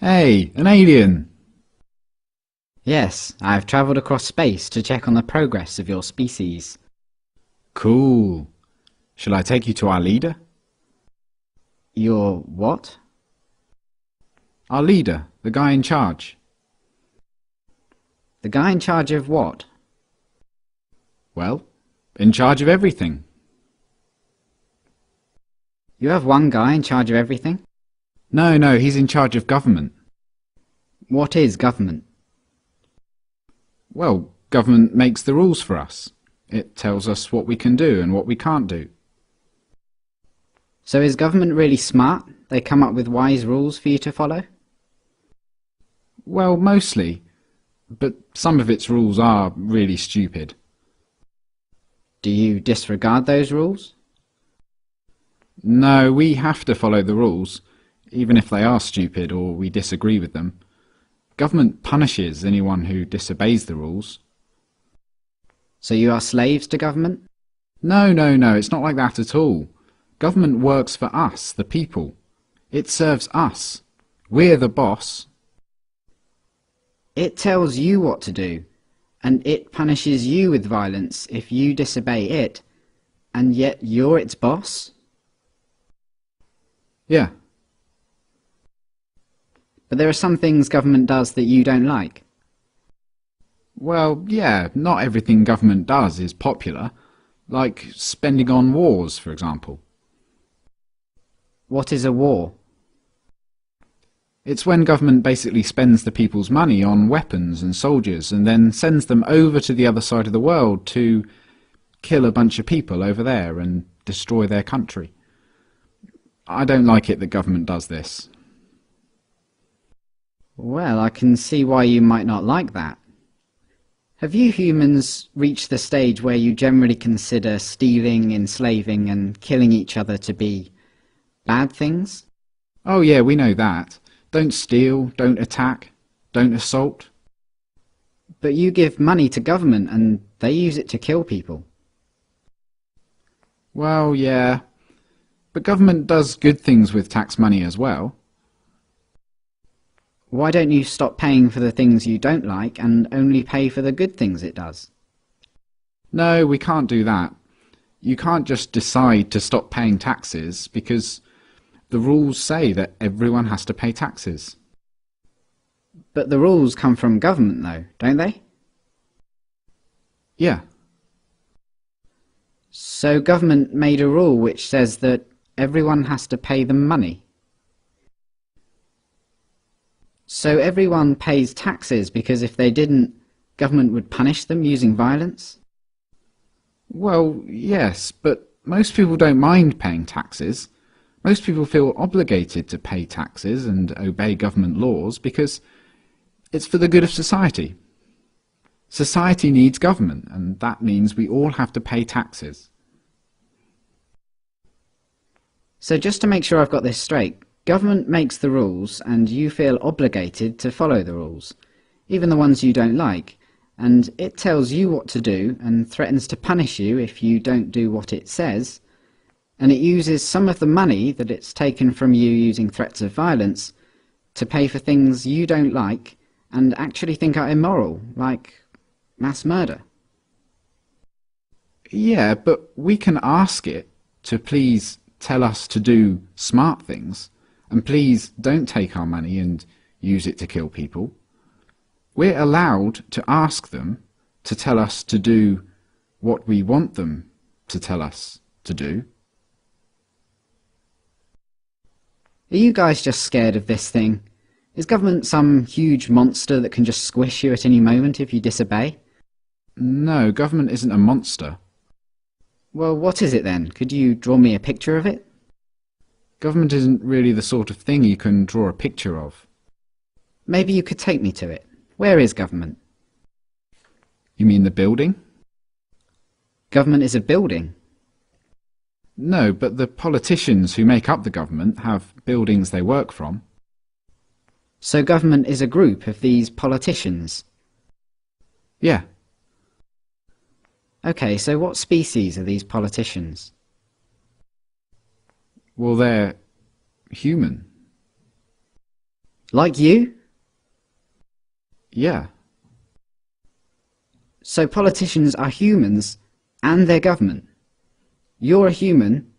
Hey, an alien! Yes, I've travelled across space to check on the progress of your species. Cool. Shall I take you to our leader? Your what? Our leader, the guy in charge. The guy in charge of what? Well, in charge of everything. You have one guy in charge of everything? No, he's in charge of government. What is government? Well, government makes the rules for us. It tells us what we can do and what we can't do. So is government really smart? They come up with wise rules for you to follow? Well, mostly. But some of its rules are really stupid. Do you disregard those rules? No, we have to follow the rules, even if they are stupid or we disagree with them. Government punishes anyone who disobeys the rules. So you are slaves to government? No, it's not like that at all. Government works for us, the people. It serves us. We're the boss. It tells you what to do, and it punishes you with violence if you disobey it, and yet you're its boss? Yeah. But there are some things government does that you don't like. Well, yeah, not everything government does is popular. Like spending on wars, for example. What is a war? It's when government basically spends the people's money on weapons and soldiers and then sends them over to the other side of the world to kill a bunch of people over there and destroy their country. I don't like it that government does this. Well, I can see why you might not like that. Have you humans reached the stage where you generally consider stealing, enslaving, and killing each other to be bad things? Oh yeah, we know that. Don't steal, don't attack, don't assault. But you give money to government and they use it to kill people. Well, yeah. But government does good things with tax money as well. Why don't you stop paying for the things you don't like and only pay for the good things it does? No, we can't do that. You can't just decide to stop paying taxes because the rules say that everyone has to pay taxes. But the rules come from government though, don't they? Yeah. So government made a rule which says that everyone has to pay them money. So everyone pays taxes because if they didn't, government would punish them using violence? Well, yes, but most people don't mind paying taxes. Most people feel obligated to pay taxes and obey government laws because it's for the good of society. Society needs government, and that means we all have to pay taxes. So just to make sure I've got this straight, government makes the rules and you feel obligated to follow the rules, even the ones you don't like, and it tells you what to do and threatens to punish you if you don't do what it says, and it uses some of the money that it's taken from you using threats of violence to pay for things you don't like and actually think are immoral, like mass murder. Yeah, but we can ask it to please tell us to do smart things, and please don't take our money and use it to kill people. We're allowed to ask them to tell us to do what we want them to tell us to do. Are you guys just scared of this thing? Is government some huge monster that can just squish you at any moment if you disobey? No, government isn't a monster. Well, what is it then? Could you draw me a picture of it? Government isn't really the sort of thing you can draw a picture of. Maybe you could take me to it. Where is government? You mean the building? Government is a building. No, but the politicians who make up the government have buildings they work from. So government is a group of these politicians? Yeah. Okay, so what species are these politicians? Well, they're human. Like you? Yeah. So politicians are humans and they're government. You're a human,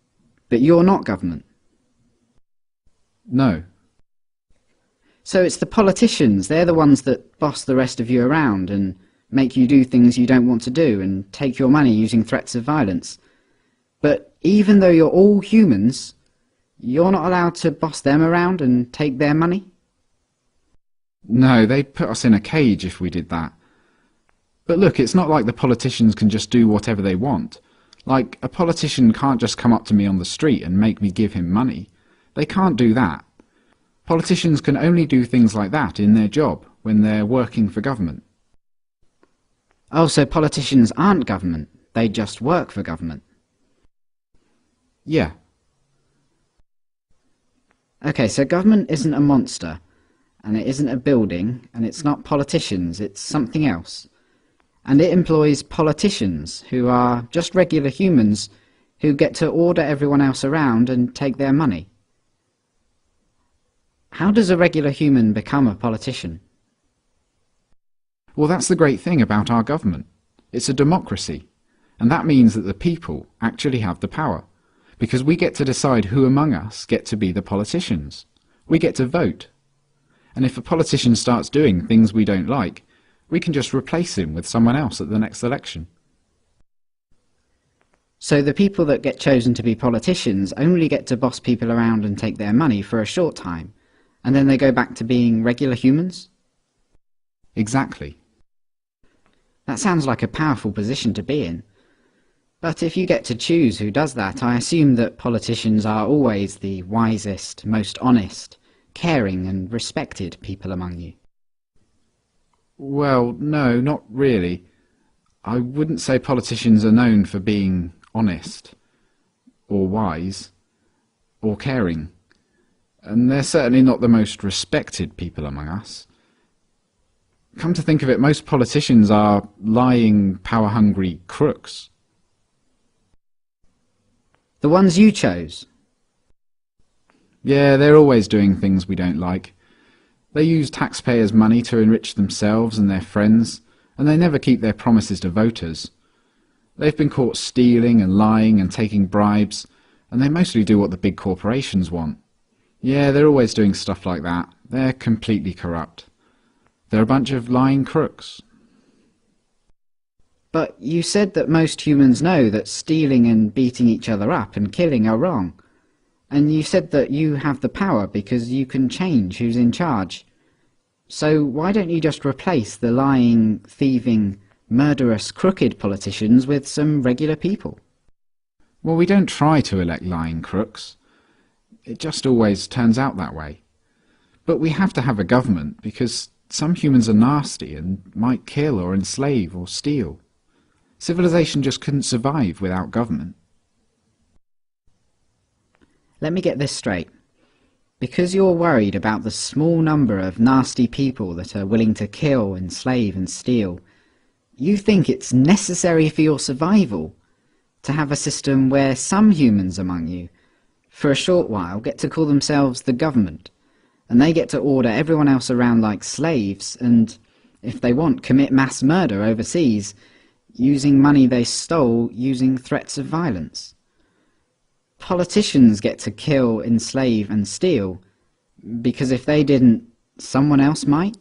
but you're not government. No. So it's the politicians, they're the ones that boss the rest of you around and make you do things you don't want to do and take your money using threats of violence. But even though you're all humans, you're not allowed to boss them around and take their money? No, they'd put us in a cage if we did that. But look, it's not like the politicians can just do whatever they want. Like, a politician can't just come up to me on the street and make me give him money. They can't do that. Politicians can only do things like that in their job, when they're working for government. Oh, so politicians aren't government, they just work for government. Yeah. Okay, so government isn't a monster, and it isn't a building, and it's not politicians, it's something else. And it employs politicians, who are just regular humans, who get to order everyone else around and take their money. How does a regular human become a politician? Well, that's the great thing about our government. It's a democracy, and that means that the people actually have the power, because we get to decide who among us get to be the politicians. We get to vote. And if a politician starts doing things we don't like, we can just replace him with someone else at the next election. So the people that get chosen to be politicians only get to boss people around and take their money for a short time, and then they go back to being regular humans? Exactly. That sounds like a powerful position to be in. But if you get to choose who does that, I assume that politicians are always the wisest, most honest, caring and respected people among you. Well, no, not really. I wouldn't say politicians are known for being honest, or wise, or caring. And they're certainly not the most respected people among us. Come to think of it, most politicians are lying, power-hungry crooks. The ones you chose? Yeah, they're always doing things we don't like. They use taxpayers' money to enrich themselves and their friends, and they never keep their promises to voters. They've been caught stealing and lying and taking bribes, and they mostly do what the big corporations want. Yeah, they're always doing stuff like that. They're completely corrupt. They're a bunch of lying crooks. But you said that most humans know that stealing and beating each other up and killing are wrong. And you said that you have the power because you can change who's in charge. So why don't you just replace the lying, thieving, murderous, crooked politicians with some regular people? Well, we don't try to elect lying crooks. It just always turns out that way. But we have to have a government because some humans are nasty and might kill or enslave or steal. Civilization just couldn't survive without government. Let me get this straight. Because you're worried about the small number of nasty people that are willing to kill, enslave and steal, you think it's necessary for your survival to have a system where some humans among you, for a short while, get to call themselves the government, and they get to order everyone else around like slaves and, if they want, commit mass murder overseas, using money they stole using threats of violence. Politicians get to kill, enslave and steal because if they didn't, someone else might.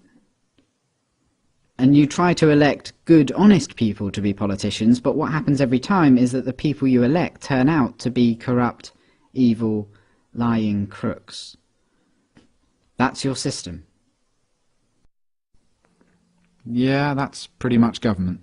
And you try to elect good, honest people to be politicians, but what happens every time is that the people you elect turn out to be corrupt, evil, lying crooks. That's your system. Yeah, that's pretty much government.